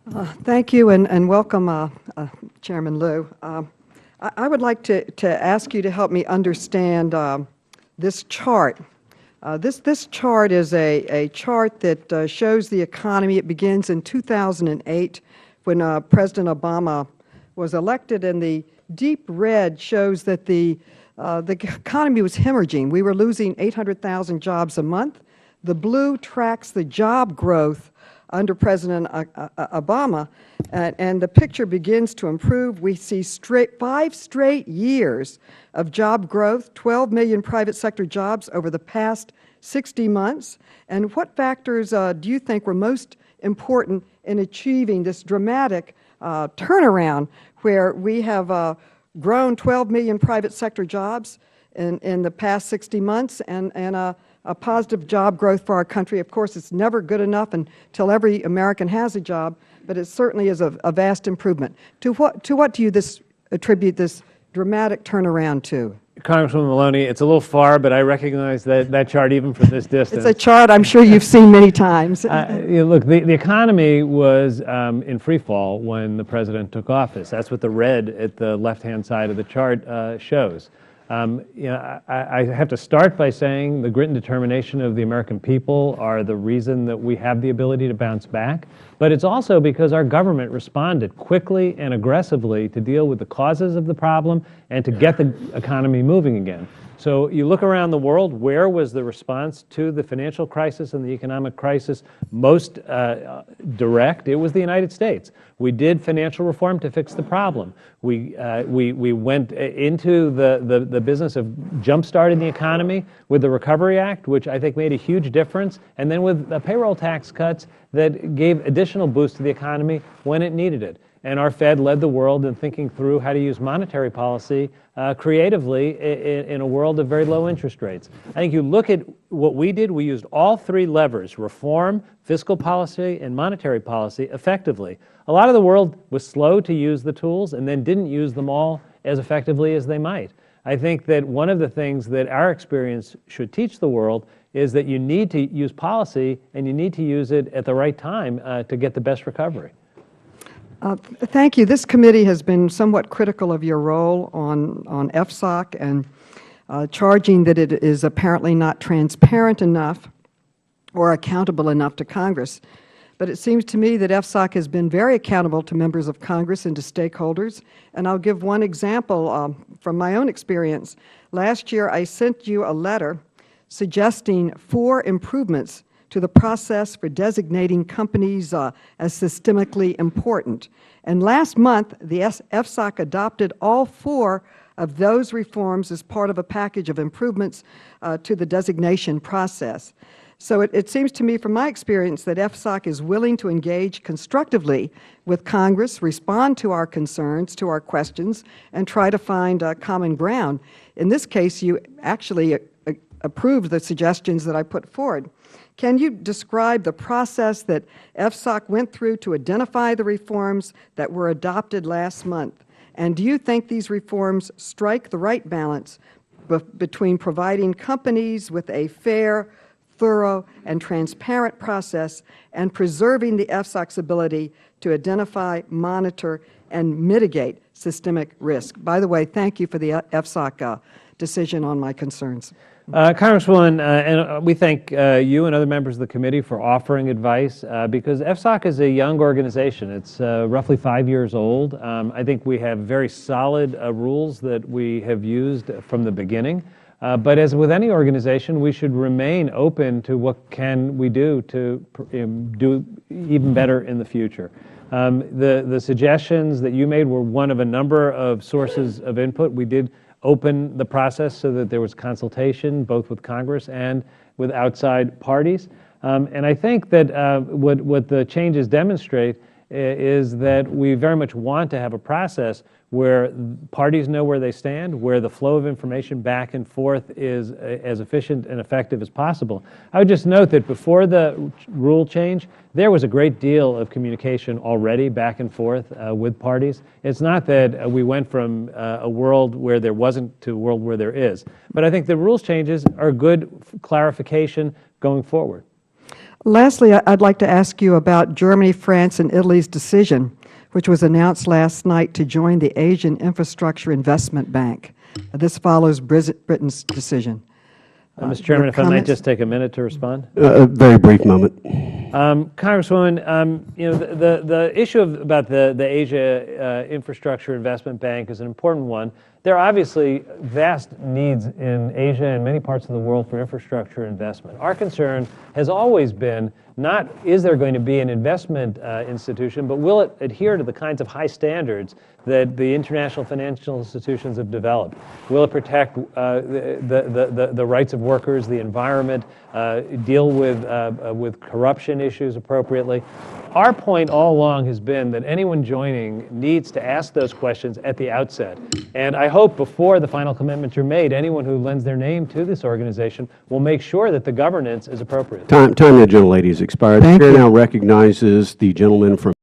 Thank you, and welcome, Chairman Liu. I would like to ask you to help me understand this chart. This chart is a chart that shows the economy. It begins in 2008 when President Obama was elected, and the deep red shows that the economy was hemorrhaging. We were losing 800,000 jobs a month. The blue tracks the job growth under President Obama, and the picture begins to improve. We see 5 straight years of job growth, 12 million private sector jobs over the past 60 months. And what factors do you think were most important in achieving this dramatic turnaround where we have grown 12 million private sector jobs in the past 60 months and a positive job growth for our country? Of course, it's never good enough until every American has a job, but it certainly is a vast improvement. To what do you attribute this dramatic turnaround to? Congresswoman Maloney, it's a little far, but I recognize that chart even from this distance. It's a chart I'm sure you've seen many times. Look, the economy was in free fall when the President took office. That's what the red at the left-hand side of the chart shows. I have to start by saying the grit and determination of the American people are the reason that we have the ability to bounce back. But it's also because our government responded quickly and aggressively to deal with the causes of the problem and to get the economy moving again. So you look around the world, where was the response to the financial crisis and the economic crisis most direct? It was the United States. We did financial reform to fix the problem. We went into the business of jump-starting the economy with the Recovery Act, which I think made a huge difference, and then with payroll tax cuts that gave additional boost to the economy when it needed it. And our Fed led the world in thinking through how to use monetary policy creatively in a world of very low interest rates. I think you look at what we did, we used all 3 levers: reform, fiscal policy, and monetary policy effectively. A lot of the world was slow to use the tools and then didn't use them all as effectively as they might. I think that one of the things that our experience should teach the world is that you need to use policy and you need to use it at the right time to get the best recovery. Thank you. This committee has been somewhat critical of your role on FSOC and charging that it is apparently not transparent enough or accountable enough to Congress. But it seems to me that FSOC has been very accountable to members of Congress and to stakeholders. And I'll give one example from my own experience. Last year, I sent you a letter suggesting 4 improvements to the process for designating companies as systemically important. And last month, the FSOC adopted all 4 of those reforms as part of a package of improvements to the designation process. So it seems to me from my experience that FSOC is willing to engage constructively with Congress, respond to our concerns, to our questions, and try to find common ground. In this case, you actually approved the suggestions that I put forward. Can you describe the process that FSOC went through to identify the reforms that were adopted last month? And do you think these reforms strike the right balance between providing companies with a fair, thorough, and transparent process and preserving the FSOC's ability to identify, monitor, and mitigate systemic risk? By the way, thank you for the FSOC decision on my concerns. Congresswoman, and we thank you and other members of the committee for offering advice because FSOC is a young organization. It's roughly 5 years old. I think we have very solid rules that we have used from the beginning. But as with any organization, we should remain open to what can we do to do even better in the future. The suggestions that you made were one of a number of sources of input. We did open the process so that there was consultation both with Congress and with outside parties. And I think that what the changes demonstrate is that we very much want to have a process where parties know where they stand, where the flow of information back and forth is as efficient and effective as possible. I would just note that before the rule change, there was a great deal of communication already back and forth with parties. It's not that we went from a world where there wasn't to a world where there is. But I think the rules changes are good clarification going forward. Lastly, I'd like to ask you about Germany, France, and Italy's decision, which was announced last night to join the Asian Infrastructure Investment Bank. This follows Britain's decision. Mr. Chairman, if I might just take a minute to respond. A very brief moment. Congresswoman, the issue about the Asia Infrastructure Investment Bank is an important one. There are obviously vast needs in Asia and many parts of the world for infrastructure investment. Our concern has always been not is there going to be an investment institution, but will it adhere to the kinds of high standards that the international financial institutions have developed? Will it protect the rights of workers, the environment, deal with corruption issues appropriately? Our point all along has been that anyone joining needs to ask those questions at the outset. And I hope before the final commitments are made, anyone who lends their name to this organization will make sure that the governance is appropriate. Time, the gentlelady has expired. The chair now recognizes the gentleman from